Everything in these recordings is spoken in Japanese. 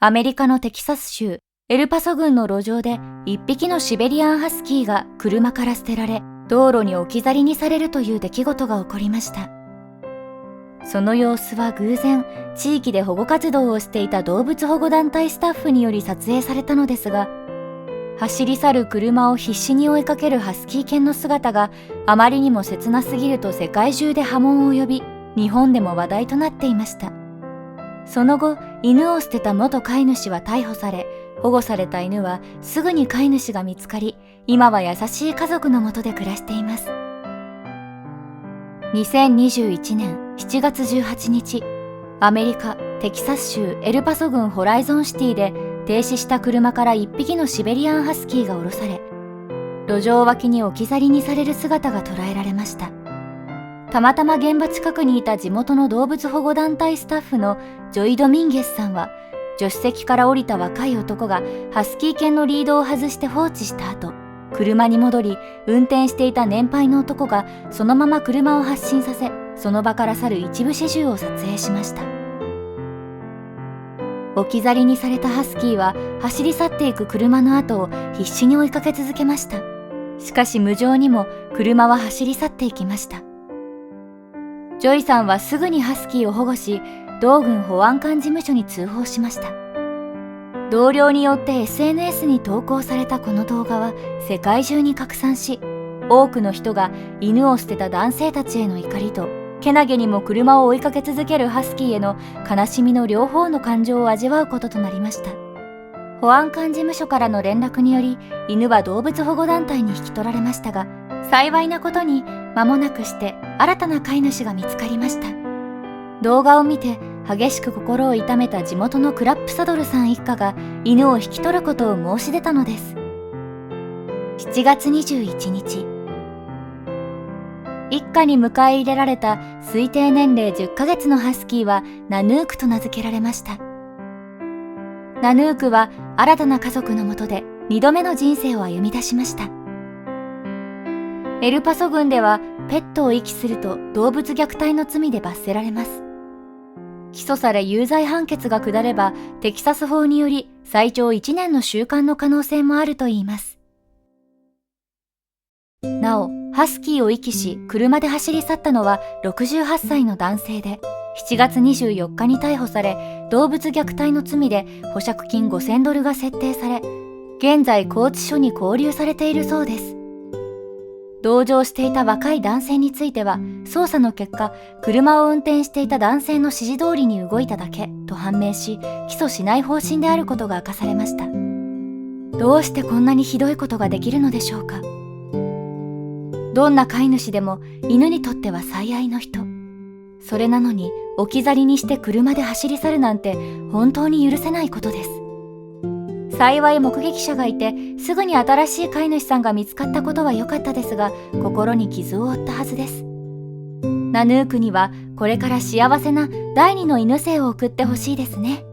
アメリカのテキサス州エルパソ郡の路上で一匹のシベリアンハスキーが車から捨てられ、道路に置き去りにされるという出来事が起こりました。その様子は偶然、地域で保護活動をしていた動物保護団体スタッフにより撮影されたのですが、走り去る車を必死に追いかけるハスキー犬の姿があまりにも切なすぎると世界中で波紋を呼び、日本でも話題となっていました。その後、犬を捨てた元飼い主は逮捕され、保護された犬はすぐに飼い主が見つかり、今は優しい家族のもとで暮らしています。2021年7月18日、アメリカ・テキサス州エルパソ郡ホライゾンシティで停止した車から一匹のシベリアンハスキーが降ろされ、路上脇に置き去りにされる姿が捉えられました。たまたま現場近くにいた地元の動物保護団体スタッフのジョイ・ドミンゲスさんは、助手席から降りた若い男がハスキー犬のリードを外して放置した後、車に戻り、運転していた年配の男がそのまま車を発進させ、その場から去る一部始終を撮影しました。置き去りにされたハスキーは走り去っていく車の後を必死に追いかけ続けました。しかし無情にも車は走り去っていきました。ジョイさんはすぐにハスキーを保護し、同郡保安官事務所に通報しました。同僚によって SNS に投稿されたこの動画は世界中に拡散し、多くの人が犬を捨てた男性たちへの怒りと、けなげにも車を追いかけ続けるハスキーへの悲しみの両方の感情を味わうこととなりました。保安官事務所からの連絡により、犬は動物保護団体に引き取られましたが、幸いなことに間もなくして新たな飼い主が見つかりました。動画を見て激しく心を痛めた地元のクラップサドルさん一家が犬を引き取ることを申し出たのです。7月21日、一家に迎え入れられた推定年齢10ヶ月のハスキーはナヌークと名付けられました。ナヌークは新たな家族のもとで2度目の人生を歩み出しました。エルパソ郡ではペットを遺棄すると動物虐待の罪で罰せられます。起訴され有罪判決が下ればテキサス法により最長1年の収監の可能性もあるといいます。なお、ハスキーを遺棄し車で走り去ったのは68歳の男性で、7月24日に逮捕され動物虐待の罪で保釈金$5000が設定され、現在拘置所に拘留されているそうです。同乗していた若い男性については、捜査の結果、車を運転していた男性の指示通りに動いただけと判明し、起訴しない方針であることが明かされました。どうしてこんなにひどいことができるのでしょうか。どんな飼い主でも犬にとっては最愛の人。それなのに置き去りにして車で走り去るなんて本当に許せないことです。幸い目撃者がいて、すぐに新しい飼い主さんが見つかったことは良かったですが、心に傷を負ったはずです。ナヌークにはこれから幸せな第二の犬生を送ってほしいですね。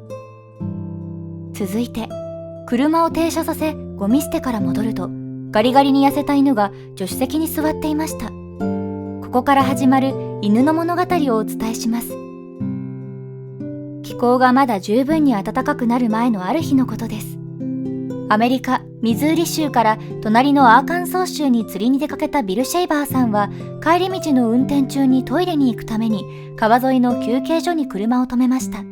続いて、車を停車させゴミ捨てから戻ると、ガリガリに痩せた犬が助手席に座っていました。ここから始まる犬の物語をお伝えします。気候がまだ十分に暖かくなる前のある日のことです。アメリカ・ミズーリ州から隣のアーカンソー州に釣りに出かけたビル・シェイバーさんは、帰り道の運転中にトイレに行くために川沿いの休憩所に車を止めました。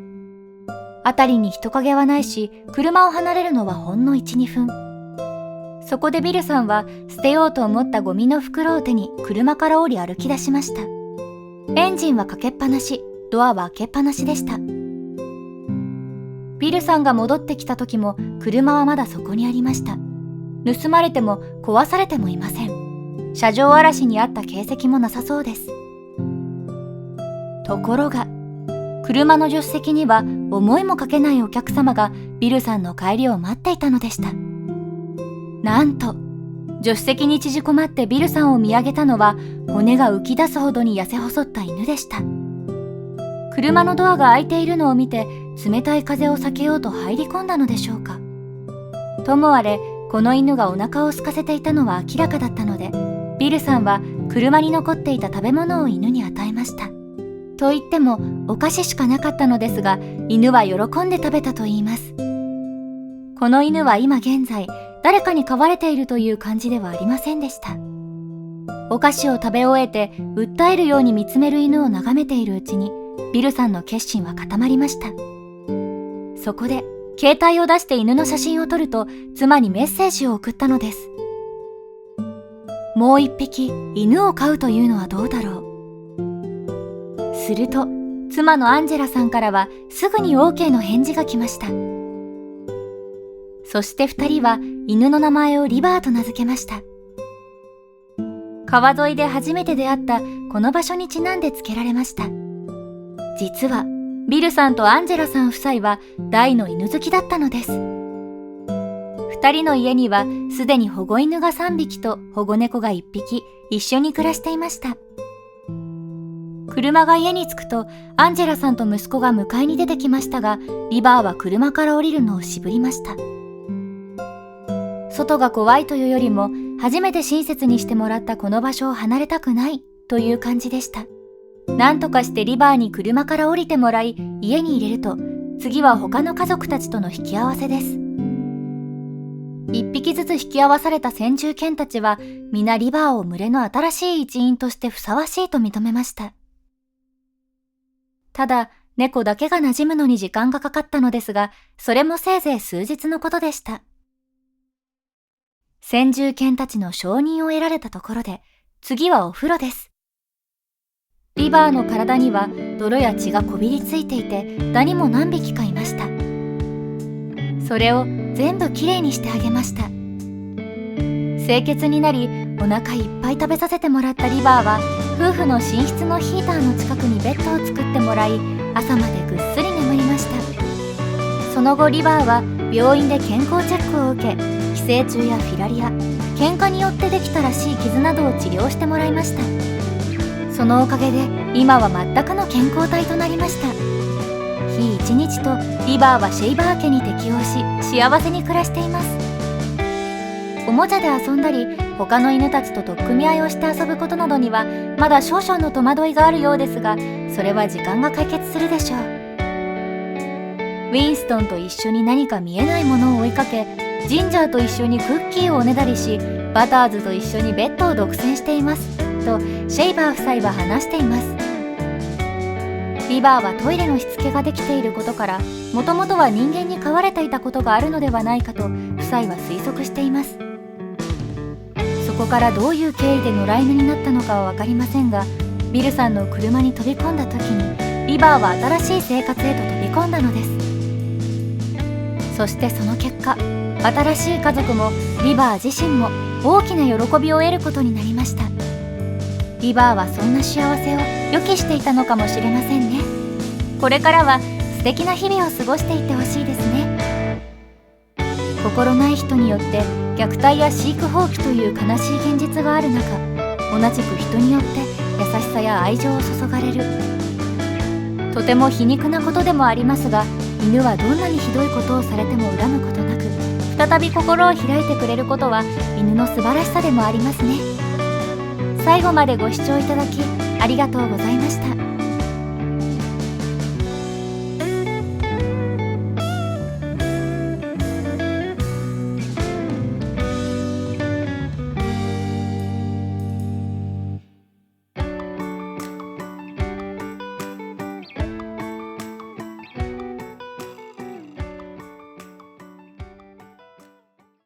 辺りに人影はないし、車を離れるのはほんの 1、2分。そこでビルさんは捨てようと思ったゴミの袋を手に車から降り歩き出しました。エンジンはかけっぱなし、ドアは開けっぱなしでした。ビルさんが戻ってきた時も車はまだそこにありました。盗まれても壊されてもいません。車上荒らしにあった形跡もなさそうです。ところが、車の助手席には思いもかけないお客様がビルさんの帰りを待っていたのでした。なんと、助手席に縮こまってビルさんを見上げたのは、骨が浮き出すほどに痩せ細った犬でした。車のドアが開いているのを見て、冷たい風を避けようと入り込んだのでしょうか。ともあれ、この犬がお腹を空かせていたのは明らかだったので、ビルさんは車に残っていた食べ物を犬に与えました。と言ってもお菓子しかなかったのですが、犬は喜んで食べたといいます。この犬は今現在誰かに飼われているという感じではありませんでした。お菓子を食べ終えて訴えるように見つめる犬を眺めているうちにビルさんの決心は固まりました。そこで携帯を出して犬の写真を撮ると妻にメッセージを送ったのです。もう一匹犬を飼うというのはどうだろう。すると妻のアンジェラさんからはすぐに OK の返事が来ました。そして2人は犬の名前をリバーと名付けました。川沿いで初めて出会ったこの場所にちなんで付けられました。実はビルさんとアンジェラさん夫妻は大の犬好きだったのです。2人の家にはすでに保護犬が3匹と保護猫が1匹一緒に暮らしていました。車が家に着くとアンジェラさんと息子が迎えに出てきましたが、リバーは車から降りるのを渋りました。外が怖いというよりも初めて親切にしてもらったこの場所を離れたくないという感じでした。なんとかしてリバーに車から降りてもらい家に入れると、次は他の家族たちとの引き合わせです。1匹ずつ引き合わされた先住犬たちは皆リバーを群れの新しい一員としてふさわしいと認めました。ただ猫だけが馴染むのに時間がかかったのですが、それもせいぜい数日のことでした。先住犬たちの承認を得られたところで、次はお風呂です。リバーの体には泥や血がこびりついていて、ダニも何匹かいました。それを全部きれいにしてあげました。清潔になりお腹いっぱい食べさせてもらったリバーは、夫婦の寝室のヒーターの近くにベッドを作ってもらい、朝までぐっすり眠りました。その後リバーは病院で健康チェックを受け、寄生虫やフィラリア、喧嘩によってできたらしい傷などを治療してもらいました。そのおかげで今は全くの健康体となりました。日一日とリバーはシェイバー家に適応し、幸せに暮らしています。おもちゃで遊んだり他の犬たちと取っ組み合いをして遊ぶことなどにはまだ少々の戸惑いがあるようですが、それは時間が解決するでしょう。ウィンストンと一緒に何か見えないものを追いかけ、ジンジャーと一緒にクッキーをおねだりし、バターズと一緒にベッドを独占していますとシェイバー夫妻は話しています。リバーはトイレのしつけができていることから、もともとは人間に飼われていたことがあるのではないかと夫妻は推測しています。そこからどういう経緯で野良犬になったのかは分かりませんが、ビルさんの車に飛び込んだ時にリバーは新しい生活へと飛び込んだのです。そしてその結果、新しい家族もリバー自身も大きな喜びを得ることになりました。リバーはそんな幸せを予期していたのかもしれませんね。これからは素敵な日々を過ごしていってほしいですね。心ない人によって虐待や飼育放棄という悲しい現実がある中、同じく人によって優しさや愛情を注がれる。とても皮肉なことでもありますが、犬はどんなにひどいことをされても恨むことなく、再び心を開いてくれることは犬の素晴らしさでもありますね。最後までご視聴いただきありがとうございました。